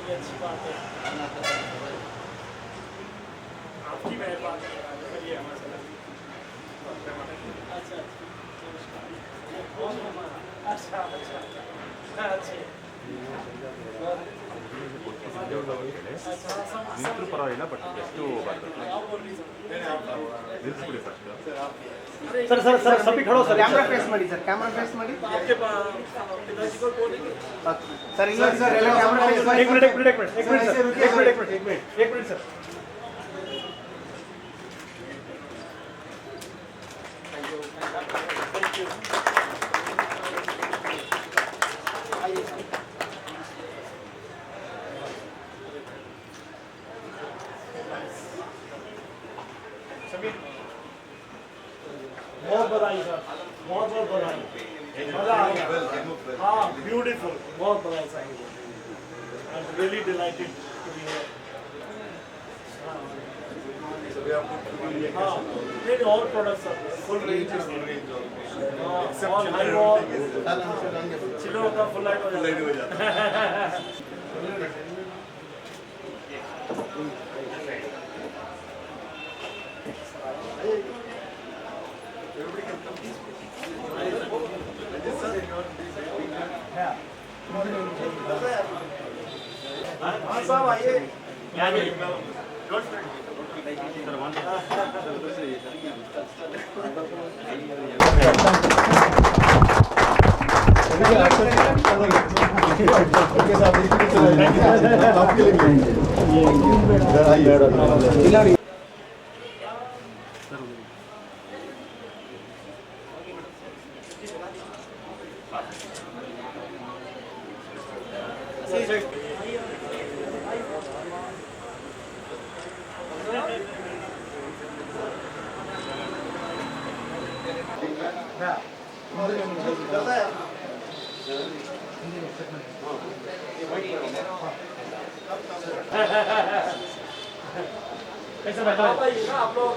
अच्छी बात है आपकी मेहरबानी करिए हमारे अच्छा अच्छा अच्छा ನಿಂತರೂ ಪರವಾಗಿಲ್ಲ ಬಟ್ ಎಷ್ಟು ಬರ್ತದೆ ನಿಲ್ಲಿಸ್ಬಿಡಿ ಫಸ್ಟ್ सर सर सर सभी खड़ो सर कैमरा फेस ಮಾಡಿ सर कैमरा फेस ಮಾಡಿ आपके पिताजी को बोलेंगे sir English sir camera face ಮಾಡಿ एक मिनट सर बहुत बधाई सर बहुत बधाई मजा आ गया हाँ ब्यूटीफुल बहुत बधाई sir I am really delighted to be here हाँ नहीं और product sir full range all high wall चिलो का फुल लाइट हो जाता है हाँ साहब आइए कैसे बैठा है आप लोग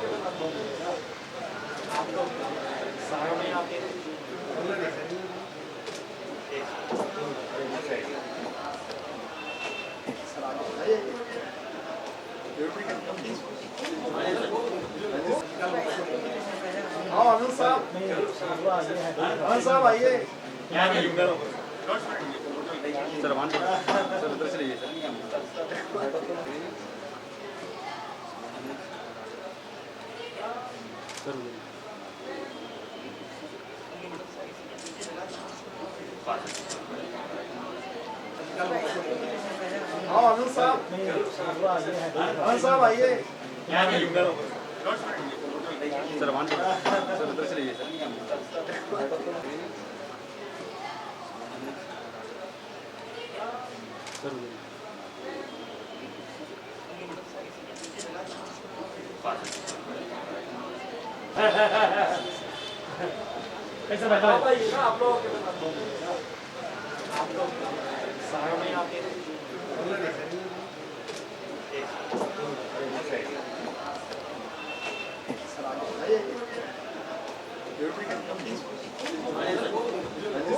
सारा में आके हाँ अनिल साहब आइए सर वन सर उधर से लीजिए सर हाँ अनिल साहब आइए सर वन सर उधर से लीजिए सर कैसे बैठा है आप लोग सारा में आके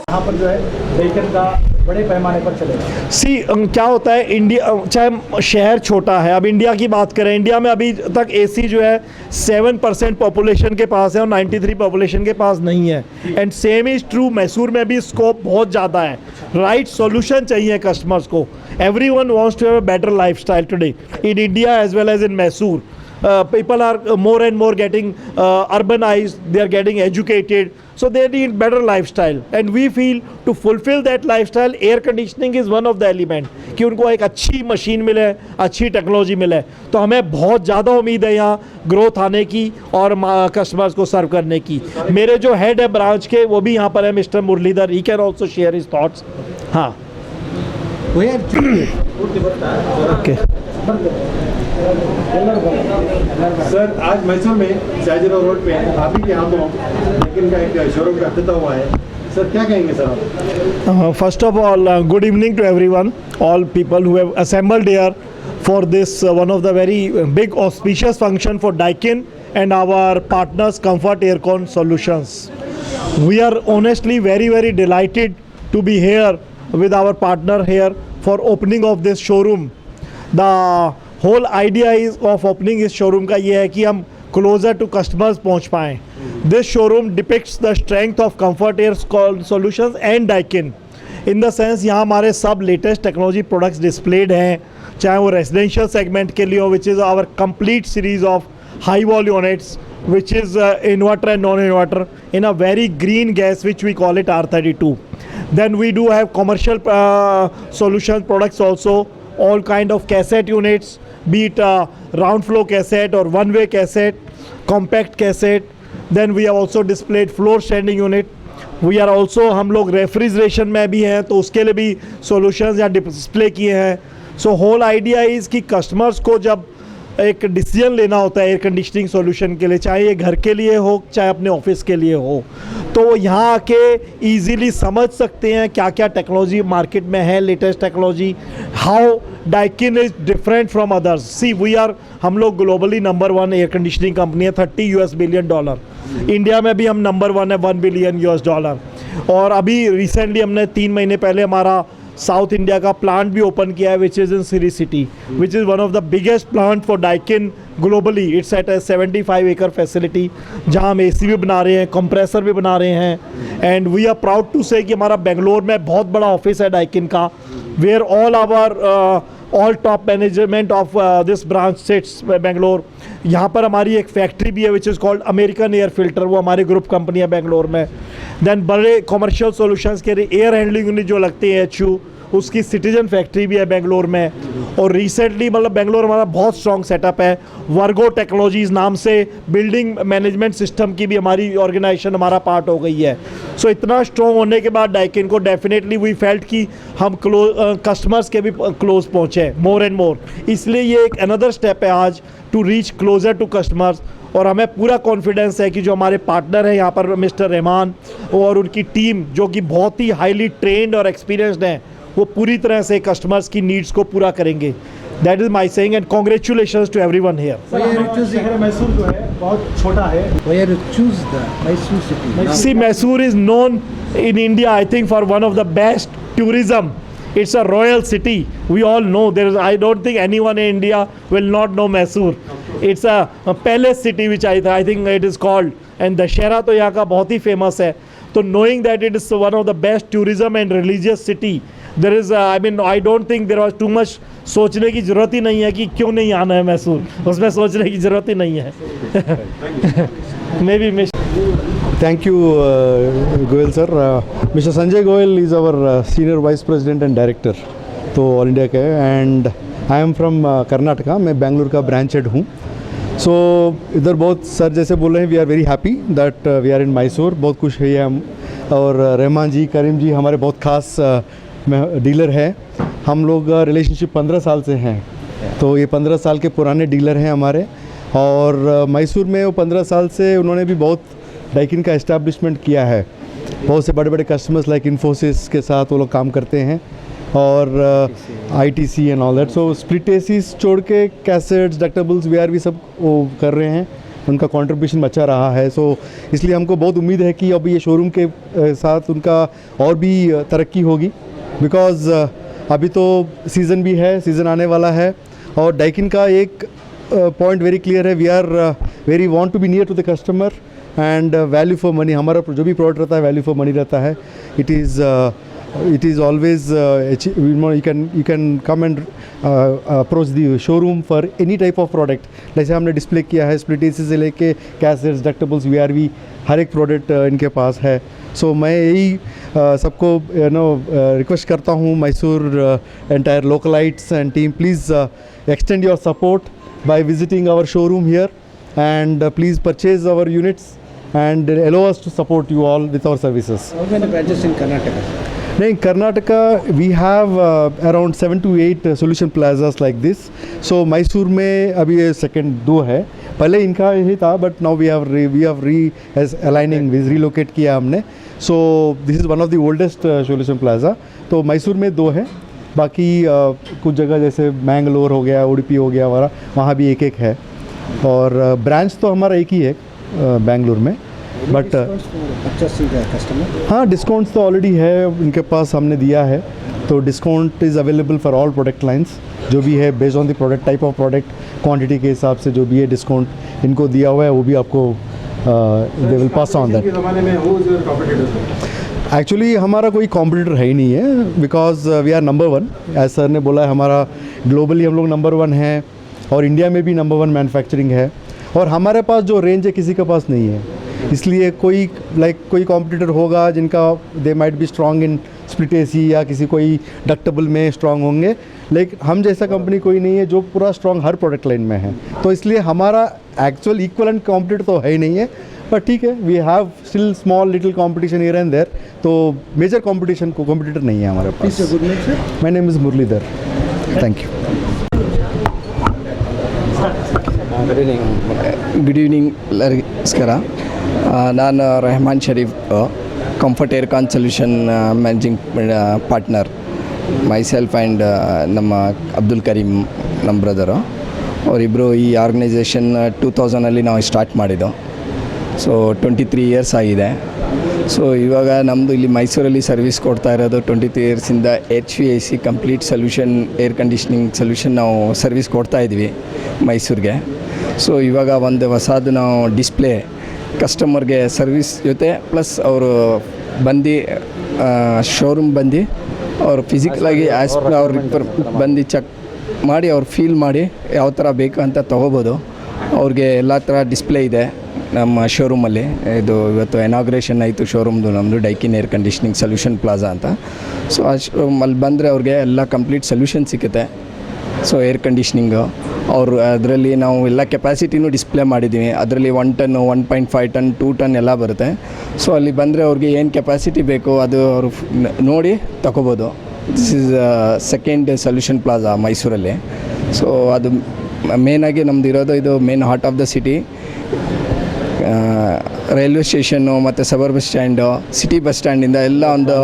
यहाँ पर जो है बेकन का बड़े पैमाने पर चलेगा। क्या होता है इंडिया चाहे शहर छोटा है, अब इंडिया की बात करें, इंडिया में अभी तक एसी जो है 7% पॉपुलेशन के पास है और 93 पॉपुलेशन के पास नहीं है। And same is true Mysore में भी स्कोप बहुत ज़्यादा है। राइट सॉल्यूशन चाहिए कस्टमर्स को। Everyone wants to have a better lifestyle today in India as well as in Mysore. People are more and more getting urbanized, they are getting educated, so they need better lifestyle, and we feel to fulfill that lifestyle air conditioning is one of the element कि उनको एक अच्छी machine मिले, अच्छी technology मिले। तो हमें बहुत ज़्यादा उम्मीद है यहाँ ग्रोथ आने की और कस्टमर्स को सर्व करने की। मेरे जो हेड है ब्रांच के वो भी यहाँ पर है, mister Muralidhar, he can also share his thoughts. हाँ ओके सर आज मैसूर में शाहजीराव रोड पे आप ही के हाथों लेकिन का एक शोरूम का अफ्ताह हुआ है सर, क्या कहेंगे सर आप? First of all, good evening to everyone, all people who have assembled here for this one of the very big auspicious function for Daikin and our partners Comfort Aircon Solutions. We are honestly very delighted to be here with our partner here for opening of this showroom. The whole idea is of opening इस showroom का ये है कि हम closer to customers पहुँच पाएँ. This showroom depicts the strength of Comfort Air Solutions and Daikin. In the sense यहाँ हमारे सब latest technology products displayed हैं, चाहे वो residential segment के लिए हो, which is our complete series of high volume units, which is inverter and non-inverter in a very green gas which we call it R32. Then we do have commercial solution products also, all kind of cassette units, be it round flow cassette or one way cassette, compact cassette. Then we have also displayed floor standing unit. We are also हम लोग refrigeration में भी हैं तो उसके लिए भी solutions यहाँ डिस्प्ले किए हैं. सो होल आइडिया इज़ कि कस्टमर्स को जब एक डिसीजन लेना होता है एयर कंडीशनिंग सॉल्यूशन के लिए, चाहे ये घर के लिए हो चाहे अपने ऑफिस के लिए हो, तो यहाँ आके इजीली समझ सकते हैं क्या क्या टेक्नोलॉजी मार्केट में है, latest technology, how Daikin is different from others. See we are, हम लोग globally number 1 air conditioning company है, $30 बिलियन. इंडिया में भी हम नंबर 1 है, $1 बिलियन. और अभी रिसेंटली हमने 3 महीने पहले हमारा साउथ इंडिया का प्लांट भी ओपन किया है, which is in Sri city, which is one of the biggest plant for Daikin globally. It's at a 75 acre facility जहां हम AC भी बना रहे हैं, कंप्रेसर भी बना रहे हैं. And we are proud to say कि हमारा बेंगलोर में बहुत बड़ा ऑफिस है Daikin का, where all top management of this branch sits Bangalore. यहाँ पर हमारी एक फैक्ट्री भी है which is called American air filter, वो हमारी ग्रुप कंपनी है बेंगलोर में. देन बड़े कमर्शियल सॉल्यूशंस के लिए एयर हैंडलिंग यूनिट जो लगती है HU, उसकी सिटीजन फैक्ट्री भी है बेंगलोर में. और रिसेंटली मतलब बेंगलोर हमारा बहुत स्ट्रॉन्ग सेटअप है, वर्गो टेक्नोलॉजीज़ नाम से बिल्डिंग मैनेजमेंट सिस्टम की भी हमारी ऑर्गेनाइजेशन हमारा पार्ट हो गई है. सो इतना स्ट्रॉन्ग होने के बाद Daikin को डेफिनेटली वी फेल्ट कि हम कस्टमर्स के भी क्लोज पहुँचे मोर एंड मोर. इसलिए ये एक अनदर स्टेप है आज to reach closer to customers. और हमें पूरा कॉन्फिडेंस है कि जो हमारे पार्टनर हैं यहाँ पर मिस्टर रहमान और उनकी टीम जो कि बहुत ही हाईली ट्रेंड और एक्सपीरियंसड हैं, वो पूरी तरह से कस्टमर्स की नीड्स को पूरा करेंगे. That is my saying and congratulations to everyone here. Mysore जो है बहुत छोटा है. Where you choose the Mysore city? See, Mysore is known in India, I think, for one of the best tourism. It's a royal city. We all know. I don't think anyone in India will not know Mysore. It's a palace city, which I think it is called. And Dashera तो यहाँ का बहुत ही famous है. तो knowing that it is one of the best tourism and religious city, there is I don't think there was too much सोचने की ज़रूरत ही नहीं है कि क्यों नहीं आना है मैसूर, उसमें सोचने की ज़रूरत ही नहीं है. May be Thank you, Goel sir. Mr. Sanjay Goel is our senior vice president and director तो ऑल इंडिया के, and I am from Karnataka. मैं बेंगलुरु का ब्रांच हेड हूँ. सो इधर बहुत सर जैसे बोल रहे हैं, we are very happy that we are in Mysore. बहुत खुश है हम. और रहमान जी, करीम जी हमारे बहुत खास डीलर है. हम लोग रिलेशनशिप 15 साल से हैं, तो ये 15 साल के पुराने डीलर हैं हमारे. और मैसूर में वो 15 साल से उन्होंने भी बहुत Daikin का इस्टेब्लिशमेंट किया है. बहुत से बड़े बड़े कस्टमर्स लाइक इन्फोसिस के साथ वो लोग काम करते हैं, और ITC and all that. So split ACs छोड़ के कैसेट्स, डक्टेबल्स, VR भी सब वो कर रहे हैं. उनका कंट्रीब्यूशन अच्छा रहा है. सो इसलिए हमको बहुत उम्मीद है कि अब ये शोरूम के साथ उनका और भी तरक्की होगी, बिकॉज़ अभी तो सीज़न भी है, सीज़न आने वाला है. और Daikin का एक पॉइंट वेरी क्लियर है, we are very want to be near to the customer and value for money. हमारा जो भी प्रोडक्ट रहता है वैल्यू फॉर मनी रहता है. It is always you can come and approach the showroom for any type of product. जैसे हमने display किया है, स्प्लिट एसी से लेके कैसेट्स, डक्टेबल्स, VRV, हर एक प्रोडक्ट इनके पास है. सो मैं यही सबको रिक्वेस्ट करता हूँ, Mysore entire localites and team, please extend your support by visiting our showroom here, and please purchase our units and allow us to support you all with our services. How many branches in Karnataka? नहीं, Karnataka we have around 7 to 8 solution plazas like this. So Mysore में अभी ये second 2 है, पहले इनका ही था, but now we have aligning relocate किया हमने. So this is one of the oldest solution plaza. तो मैसूर में 2 है, बाकी कुछ जगह जैसे मैंगलोर हो गया, उडुपी हो गया हमारा, वहाँ भी एक है. और ब्रांच तो हमारा एक ही है बेंगलुरु में. बट अच्छा सीधा कस्टमर. हाँ, डिस्काउंट्स तो ऑलरेडी है उनके पास, हमने दिया है. तो discount is available for all product lines, जो भी है based on the product, type of product, quantity के हिसाब से जो भी है डिस्काउंट इनको दिया हुआ है, वो भी आपको दे will pass on that. Actually हमारा कोई कॉम्पिटिटर है ही नहीं है, because we are number 1. As sir ने बोला है, हमारा ग्लोबली हम लोग नंबर 1 है, और इंडिया में भी नंबर 1 मैन्युफैक्चरिंग है. और हमारे पास जो रेंज है किसी के पास नहीं है, इसलिए कोई कॉम्पिटिटर होगा जिनका they might be strong in split AC या किसी कोई डक्टेबल में स्ट्रॉन्ग होंगे, लेकिन हम जैसा कंपनी कोई नहीं है जो पूरा स्ट्रॉन्ग हर प्रोडक्ट लाइन में है. तो इसलिए हमारा एक्चुअल इक्वलेंट कॉम्पिटिटर तो है ही नहीं है. पर ठीक है, we have still small little competition here and there. तो मेजर कॉम्पिटिटर नहीं है हमारे पास. My name is Muralidhar. Thank you. Good evening ಎಲ್ಲರಿಗೂ ನಮಸ್ಕಾರ. ನಾನು Rehman Sharif, comfort aircon solution managing partner. Myself and ನಮ್ಮ ಅಬ್ದುಲ್ ಕರೀಮ್ ನಮ್ಮ ಬ್ರದರು, ಅವರಿಬ್ಬರು ಈ ಆರ್ಗನೈಸೇಷನ್ 2000 ನಾವು ಸ್ಟಾರ್ಟ್ ಮಾಡಿದ್ದು. ಸೊ 23 ಇಯರ್ಸ್ ಆಗಿದೆ. ಸೊ ಇವಾಗ ನಮ್ಮದು ಇಲ್ಲಿ ಮೈಸೂರಲ್ಲಿ ಸರ್ವಿಸ್ ಕೊಡ್ತಾ ಇರೋದು 23 ಇಯರ್ಸಿಂದ HVAC complete solution, air conditioning solution ನಾವು ಸರ್ವಿಸ್ ಕೊಡ್ತಾಯಿದ್ವಿ ಮೈಸೂರಿಗೆ. ಸೊ ಇವಾಗ ಒಂದು ಹೊಸದು ನಾವು ಡಿಸ್ಪ್ಲೇ ಕಸ್ಟಮರ್ಗೆ ಸರ್ವಿಸ್ ಜೊತೆ ಪ್ಲಸ್ ಅವರು ಬಂದು ಶೋರೂಮ್ ಬಂದು ಅವರು ಫಿಸಿಕಲಾಗಿ ಅವ್ರು ಬಂದು ಚೆಕ್ ಮಾಡಿ ಅವ್ರು ಫೀಲ್ ಮಾಡಿ ಯಾವ ಥರ ಬೇಕು ಅಂತ ತೊಗೋಬೋದು. ಅವ್ರಿಗೆ ಎಲ್ಲ ಥರ ಡಿಸ್ಪ್ಲೇ ಇದೆ ನಮ್ಮ ಶೋರೂಮಲ್ಲಿ. ಇದು ಇವತ್ತು ಇನಾಗ್ರೇಷನ್ ಆಯಿತು ಶೋರೂಮ್ದು ನಮ್ಮದು, ಡೈಕಿನ್ ಏರ್ ಕಂಡೀಷ್ನಿಂಗ್ ಸೊಲ್ಯೂಷನ್ ಪ್ಲಾಜಾ ಅಂತ. ಸೊ ಆ ಶೋರೂಮಲ್ಲಿ ಬಂದರೆ ಅವ್ರಿಗೆ ಎಲ್ಲ ಕಂಪ್ಲೀಟ್ ಸೊಲ್ಯೂಷನ್ ಸಿಗುತ್ತೆ. ಸೊ ಏರ್ ಕಂಡೀಷ್ನಿಂಗು ಅವರು ಅದರಲ್ಲಿ ನಾವು ಎಲ್ಲ ಕೆಪಾಸಿಟಿನೂ ಡಿಸ್ಪ್ಲೇ ಮಾಡಿದ್ದೀವಿ. ಅದರಲ್ಲಿ 1 ಟನ್, 1.5 ಟನ್, 2 ಟನ್ ಎಲ್ಲ ಬರುತ್ತೆ. ಸೊ ಅಲ್ಲಿ ಬಂದರೆ ಅವ್ರಿಗೆ ಏನು ಕೆಪಾಸಿಟಿ ಬೇಕು ಅದು ಅವರು ನೋಡಿ ತಗೋಬೋದು. This is second solution plaza ಮೈಸೂರಲ್ಲಿ. ಸೊ ಅದು ಮೇನಾಗಿ ನಮ್ಮದು ಇರೋದು ಇದು main heart of the city. Railway station ಮತ್ತು ಸಬರ್ ಬಸ್ ಸ್ಟ್ಯಾಂಡು, ಸಿಟಿ ಬಸ್ ಸ್ಟ್ಯಾಂಡಿಂದ ಎಲ್ಲ ಒಂದು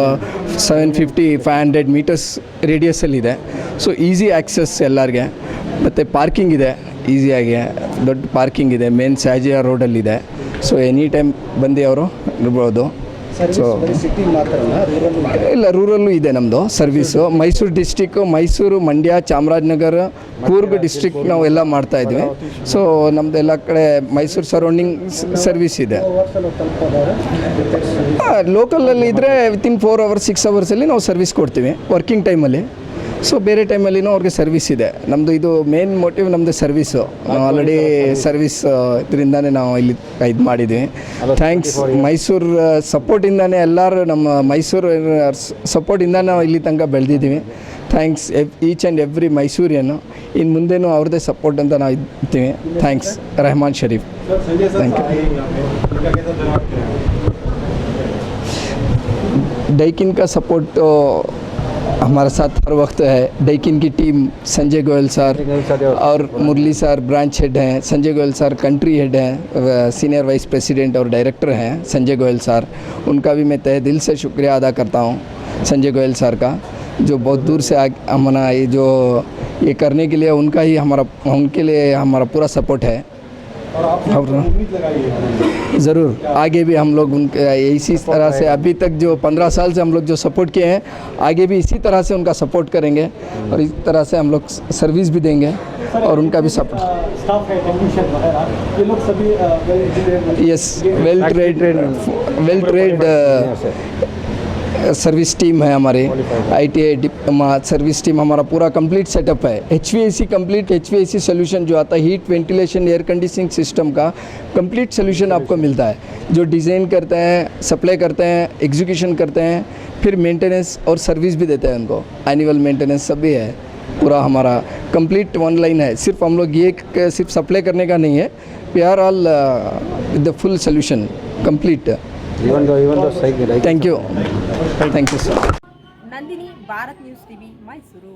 750-500 ಮೀಟರ್ಸ್ ರೇಡಿಯಸಲ್ಲಿದೆ. ಸೊ ಈಸಿ ಆ್ಯಕ್ಸಸ್ ಎಲ್ಲರಿಗೆ. ಮತ್ತು ಪಾರ್ಕಿಂಗ್ ಇದೆ, ಈಸಿಯಾಗಿ ದೊಡ್ಡ ಪಾರ್ಕಿಂಗ್ ಇದೆ, ಮೇನ್ ಸಾಜಿಯಾ ರೋಡಲ್ಲಿದೆ. ಸೊ ಎನಿ ಟೈಮ್ ಬಂದು ಅವರು ಇರ್ಬೋದು. ಸೊ ಇಲ್ಲ, ರೂರಲ್ಲೂ ಇದೆ ನಮ್ಮದು service. Mysuru district, Mysuru, Mandya, Chamarajanagar, Coorg district ನಾವು ಎಲ್ಲ ಮಾಡ್ತಾಯಿದ್ವಿ. ಸೊ ನಮ್ಮದು ಎಲ್ಲ ಕಡೆ ಮೈಸೂರು ಸರೌಂಡಿಂಗ್ ಸರ್ವಿಸ್ ಇದೆ. ಲೋಕಲಲ್ಲಿ ಇದ್ದರೆ ವಿತಿನ್ 4 hours 6 hours ನಾವು ಸರ್ವಿಸ್ ಕೊಡ್ತೀವಿ ವರ್ಕಿಂಗ್ ಟೈಮಲ್ಲಿ. ಸೊ ಬೇರೆ ಟೈಮಲ್ಲಿನೂ ಅವ್ರಿಗೆ ಸರ್ವಿಸ್ ಇದೆ. ನಮ್ಮದು ಇದು ಮೇನ್ ಮೋಟಿವ್, ನಮ್ಮದು ಸರ್ವೀಸು. ನಾವು ಆಲ್ರೆಡಿ ಸರ್ವಿಸ್ ಇದರಿಂದನೇ ನಾವು ಇಲ್ಲಿ ಇದು ಮಾಡಿದ್ವಿ. ಥ್ಯಾಂಕ್ಸ್ ಮೈಸೂರು ಸಪೋರ್ಟಿಂದನೇ, ಎಲ್ಲರೂ ನಮ್ಮ ಮೈಸೂರು ಸಪೋರ್ಟಿಂದ ನಾವು ಇಲ್ಲಿ ತನಕ ಬೆಳೆದಿದ್ದೀವಿ. ಥ್ಯಾಂಕ್ಸ್ ಈಚ್ ಆ್ಯಂಡ್ ಎವ್ರಿ ಮೈಸೂರಿಯನ್ನು. ಇನ್ನು ಮುಂದೆನೂ ಅವ್ರದ್ದೇ ಸಪೋರ್ಟ್ ಅಂತ ನಾವು ಇರ್ತೀವಿ. Thanks. Rehman Sharif. Thank you. Daikin का सपोर्ट हमारे साथ हर वक्त है. डाइकिन की टीम, संजय गोयल सर और मुरली सर ब्रांच हेड हैं. Sanjay Goyal sir country head हैं, सीनियर वाइस प्रेसिडेंट और डायरेक्टर हैं संजय गोयल सर. उनका भी मैं तहे दिल से शुक्रिया अदा करता हूँ संजय गोयल सर का, जो बहुत दूर से हमारा ये करने के लिए उनके लिए हमारा पूरा सपोर्ट है. और ज़रूर आगे भी हम लोग उनके इसी तरह से, अभी तक जो 15 साल से हम लोग जो सपोर्ट किए हैं, आगे भी इसी तरह से उनका सपोर्ट करेंगे और इस तरह से हम लोग सर्विस भी देंगे और उनका भी सपोर्ट. स्टाफ है, टेक्नीशियन वगैरह, ये लोग सभी yes, well trade service team है हमारे. ITI डिप्लोमा सर्विस टीम हमारा पूरा कंप्लीट सेटअप है. HVAC सोल्यूशन जो आता है, heat ventilation air conditioning system का कंप्लीट सोल्यूशन आपको मिलता है. जो डिज़ाइन करते हैं, सप्लाई करते हैं, एग्जीक्यूशन करते हैं, फिर मेंटेनेंस और सर्विस भी देते हैं उनको. एनुअल मेंटेनेंस सब भी है. पूरा हमारा कंप्लीट ऑनलाइन है. सिर्फ हम लोग ये सिर्फ सप्लाई करने का नहीं है, we are all with the full solution complete. even though thank you sir. Bharat news TV Mysuru.